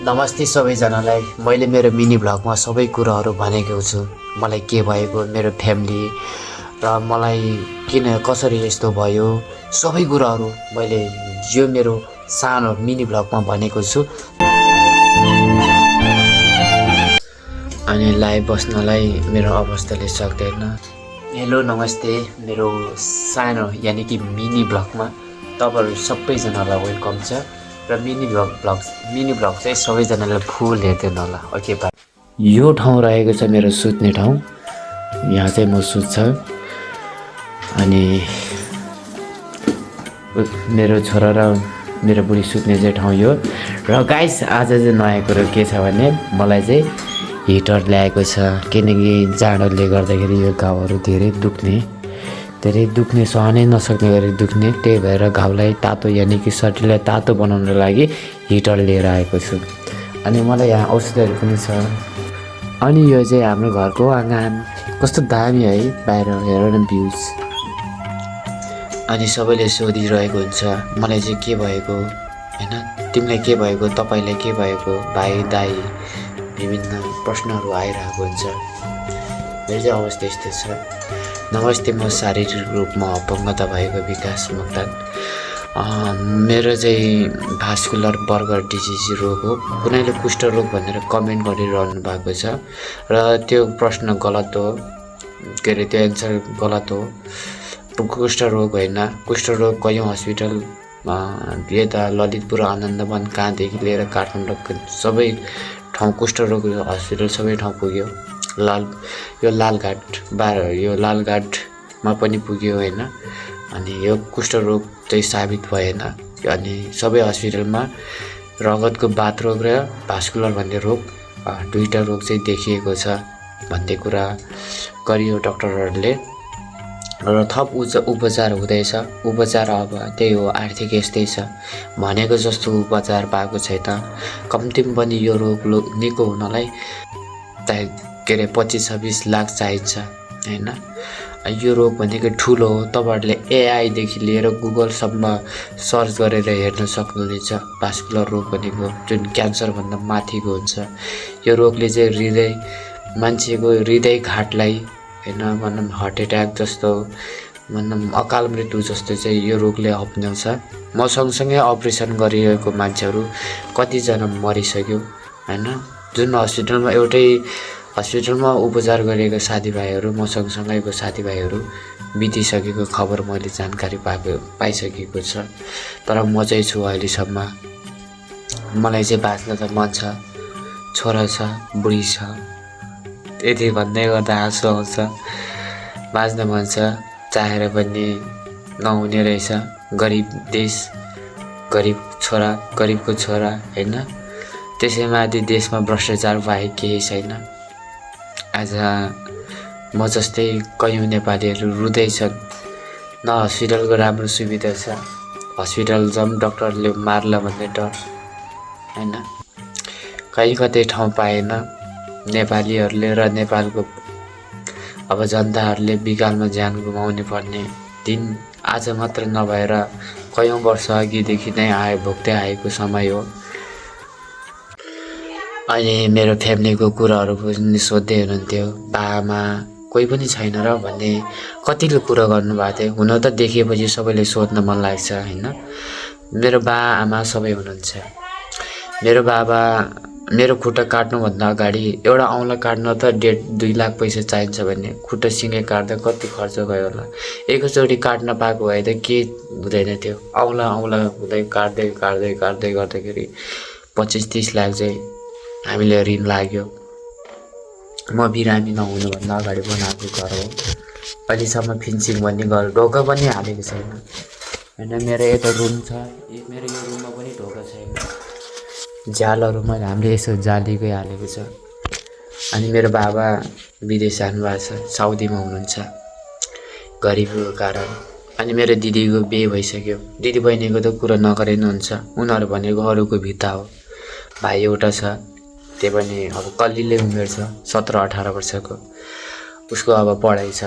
नमस्ते सबैजनालाई। मैले मेरो मिनी भ्लगमा सबै कुराहरू भनेको छु। मलाई के भएको, मेरो फ्यामिली र मलाई किन कसरी यस्तो भयो, सबै कुराहरू मैले यो मेरो सानो मिनी भ्लगमा भनेको छु। अनि लाइभ बस्नलाई मेरो अवस्थाले सक्दैन। हेलो नमस्ते, मेरो सानो यानि कि मिनी भ्लगमा तपाईँहरू सबैजनालाई वेलकम छ। र मिनी भ्लग चाहिँ सबैजनाले फुल हेरिदिनु होला। Okay by. यो ठाउँ रहेको छ मेरो सुत्ने ठाउँ। यहाँ चाहिँ म सुत्छ अनि मेरो छोरा र मेरो बुढी सुत्ने चाहिँ ठाउँ यो। र गाइस आज चाहिँ नयाँ कुरो के छ भने मलाई चाहिँ हिटर ल्याएको छ, किनकि जाडोले गर्दाखेरि यो घाउहरू धेरै दुख्ने सहनै नसक्ने गरी दुख्ने। त्यही भएर घाउलाई तातो यानि कि शरीरलाई तातो बनाउनको लागि हिटर लिएर आएको छु। अनि मलाई यहाँ औषधहरू पनि छ। अनि यो चाहिँ हाम्रो घरको आँगन कस्तो दामी है, बाहिर हेर न भ्यूज। अनि सबैले सोधिरहेको हुन्छ मलाई चाहिँ के भएको होइन, तिमीलाई के भएको, तपाईँलाई के भएको, भाइ दाइ विभिन्न प्रश्नहरू आइरहेको हुन्छ। मेरो चाहिँ अवस्था यस्तो छ। नमस्ते, म शारीरिक रूपमा अपङ्गता भएको विकास मोक्तान। मेरो चाहिँ भास्कुलर बर्गर डिजिज रोग हो। कुनैले कुष्ठ रोग भनेर कमेन्ट गरिरहनु भएको छ र त्यो प्रश्न गलत हो, के अरे त्यो एन्सर गलत हो। कुष्ठ रोग होइन। कुष्ठ रोग कैयौँ हस्पिटल यता ललितपुर, आनन्दवन, कहाँदेखि लिएर काठमाडौँ सबै ठाउँ कुष्ठ रोग हस्पिटल सबै ठाउँ पुग्यो। यो लालघाटमा पनि पुग्यो होइन। अनि यो कुष्ठ रोग चाहिँ साबित भएन। अनि सबै हस्पिटलमा रगतको बाथ रोग र भास्कुलर भन्ने रोग, दुईवटा रोग चाहिँ देखिएको छ भन्ने कुरा गरियो डक्टरहरूले। र थप उपचार हुँदैछ। उपचार अब त्यही हो, आर्थिक यस्तै छ, भनेको जस्तो उपचार पाएको छैन। कम्तीमा पनि यो रोग निको हुनलाई के अरे 25-26 लाख चाहिन्छ होइन। यो रोग भनेको ठुलो हो। तपाईँहरूले एआईदेखि लिएर गुगलसम्म सर्च गरेर हेर्न सक्नुहुनेछ। भास्कुलर रोग भनेको जुन क्यान्सरभन्दा माथिको हुन्छ। यो रोगले चाहिँ मान्छेको हृदयघातलाई होइन, भनौँ हार्ट एट्याक जस्तो, भनौँ अकाल मृत्यु जस्तो चाहिँ यो रोगले अप्नाउँछ। म सँगसँगै अपरेसन गरिरहेको मान्छेहरू कतिजना मरिसक्यो होइन। जुन एउटै हस्पिटलमा उपचार गरेको साथीभाइहरू, म सँगसँगैको साथीभाइहरू बितिसकेको खबर मैले जानकारी पाइसकेको छ। तर म चाहिँ छु अहिलेसम्म। मलाई चाहिँ बाँच्न त मन छ, छोरा छ, बुढी छ, यति भन्दै गर्दा आँसु आउँछ। बाँच्न मन छ, चाहेर पनि नहुने रहेछ। गरिब देश, गरिबको छोरा होइन। त्यसैमाथि देशमा भ्रष्टाचार बाहेक केही छैन। आज म जस्तै कैयौँ नेपालीहरू रुँदैछन्। न हस्पिटलको राम्रो सुविधा छ, हस्पिटल जाऊँ डक्टरले मार्ला भन्ने डर होइन। कतै ठाउँ पाएन। नेपालीहरूले र नेपालको अब जनताहरूले बिगालमा ज्यान गुमाउनु पर्ने दिन आज मात्र नभएर कैयौँ वर्ष अघिदेखि नै भोग्दै आएको समय हो। अनि मेरो फ्यामिलीको कुराहरू पनि सोध्दै हुनुहुन्थ्यो, बाआमा कोही पनि छैन र भन्ने कतिले कुरा गर्नुभएको थियो। हुन त देखेपछि सबैले सोध्न मन लाग्छ होइन। मेरो बाआमा सबै हुनुहुन्छ। मेरो बाबा मेरो खुट्टा काट्नुभन्दा अगाडि एउटा औँला काट्न त 1.5-2 लाख पैसा चाहिन्छ भने खुट्टा सिँगै काट्दा कति खर्च गयो होला। एकैचोटि काट्न पाएको भए त के हुँदैन थियो। औँला हुँदै काट्दै गर्दाखेरि 25-30 लाख चाहिँ हामीले ऋण लाग्यो। म बिरामी नहुनुभन्दा अगाडि बनाएको घर हो। अहिलेसम्म फिन्सिङ भन्ने घर ढोका पनि हालेको छैन होइन। मेरो यता रुम छ, मेरो यो रुममा पनि ढोका छैन। जालहरूमा हामीले यसो जालीकै हालेको छ। अनि मेरो बाबा विदेश जानुभएको छ, साउदीमा हुनुहुन्छ गरिबीको कारण। अनि मेरो दिदीको बिहे भइसक्यो। दिदी बहिनीको त कुरा नगरे नि हुन्छ, उनीहरू भनेको अरूको भित्ता हो। भाइ एउटा छ, त्यो पनि अब कलिलै उमेर छ, 17-18 वर्षको। उसको अब पढाइ छ,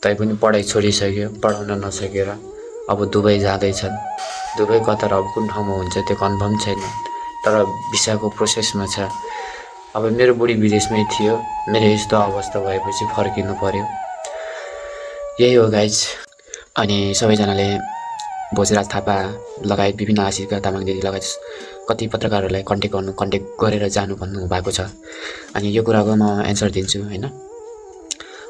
तै पनि पढाइ छोडिसक्यो पढाउन नसकेर। अब दुबई जाँदैछन्। दुबई कतार अब कुन ठाउँमा हुन्छ त्यो कन्फर्म छैन। तर भिसाको प्रोसेसमा छ। अब मेरो बुढी विदेशमै थियो, मेरो यस्तो अवस्था भएपछि फर्किनु पर्यो। यही हो गाइज। अनि सबैजनाले भोजराज थापा लगायत विभिन्न आशिका तामाङ दिदी लगायत कति पत्रकारहरूलाई कन्ट्याक्ट गरेर जानु भन्नुभएको छ। अनि यो कुराको म एन्सर दिन्छु होइन।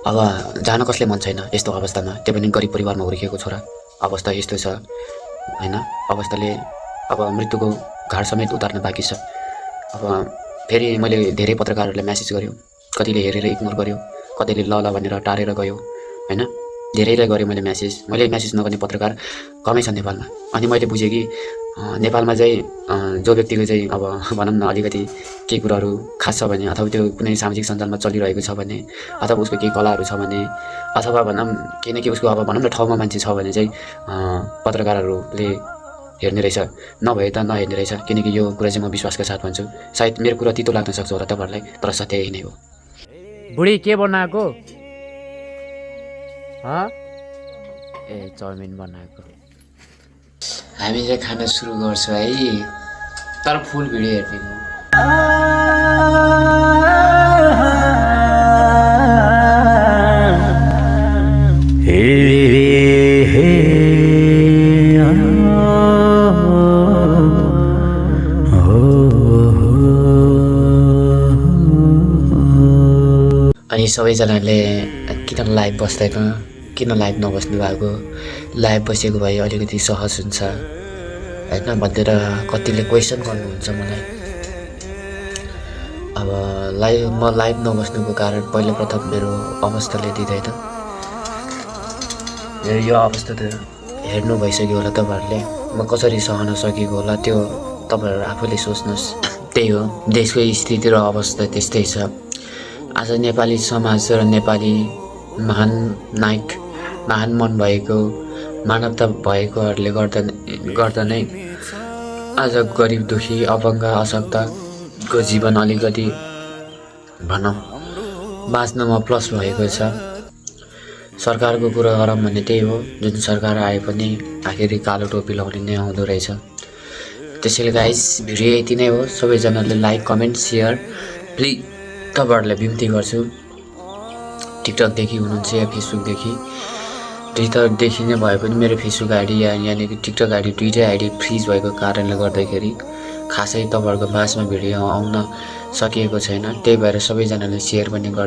अब जान कसले मन छैन यस्तो अवस्थामा, त्यो पनि गरिब परिवारमा हुर्किएको छोरा, अवस्था यस्तो छ होइन। अवस्थाले अब मृत्युको घाट समेत उतार्न बाँकी छ। अब फेरि मैले धेरै पत्रकारहरूलाई म्यासेज गर्यो, कतिले हेरेर इग्नोर गर्यो, कतिले ल भनेर टारेर गयो होइन। धेरैलाई गरेँ मैले म्यासेज नगर्ने पत्रकार कमै छन् नेपालमा। अनि मैले बुझेँ कि नेपालमा चाहिँ जो व्यक्तिको चाहिँ अब भनौँ न अलिकति केही कुराहरू खास छ भने, अथवा त्यो कुनै सामाजिक सञ्जालमा चलिरहेको छ भने, अथवा उसको केही कलाहरू छ भने, अथवा भनौँ केही न केही उसको अब भनौँ न ठाउँमा मान्छे छ भने चाहिँ पत्रकारहरूले हेर्ने रहेछ, नभए त नहेर्ने रहेछ। किनकि यो कुरा चाहिँ म विश्वासका साथ भन्छु। सायद मेरो कुरा तितो लाग्न सक्छ होला तपाईँहरूलाई, तर सत्य यही नै हो। बुढी के बनाएको? ए चाउमिन बनाएको। हामी चाहिँ खाना सुरु गर्छौँ है, तर फुल भिडियो हेरिदिनु। अनि सबैजनाले किन लाइभ बस्दैन, किन लाइभ नबस्नु भएको, लाइभ बसेको भए अलिकति सहज हुन्छ होइन भनेर कतिले क्वेसन गर्नुहुन्छ मलाई। अब म लाइभ नबस्नुको कारण पहिलो प्रथम मेरो अवस्थाले दिँदैन। मेरो यो अवस्था त हेर्नु भइसक्यो होला तपाईँहरूले, म कसरी सहन सकेको होला त्यो तपाईँहरू आफैले सोच्नुहोस्। त्यही हो, देशको स्थिति र अवस्था त्यस्तै छ। आज नेपाली समाज र नेपाली महान नायक, महान मन भएको, मानवता भएकोहरूले गर्दा नै आज गरिब दुखी अपङ्ग अशक्तको जीवन अलिकति भनौँ बाँच्नमा प्लस भएको छ। सरकारको कुरा गरौँ भने त्यही हो, जुन सरकार आए पनि आखिरी कालो टोपी लगाउने नै आउँदो रहेछ। त्यसैले गाइस भिडियो यति नै हो। सबैजनाले लाइक कमेन्ट सेयर प्लिज तपाईँहरूलाई बिन्ती गर्छु। टिकटकदेखि हुनुहुन्छ या फेसबुकदेखि, ट्विटरदेखि नै भए पनि मेरो फेसबुक आइडी यानि कि टिकटक आइडी दुईटै आइडी फ्रिज भएको कारणले गर्दाखेरि खासै तपाईँहरूको माझमा भिडियो आउन सकिएको छैन। त्यही भएर सबैजनाले सेयर पनि गर्नु।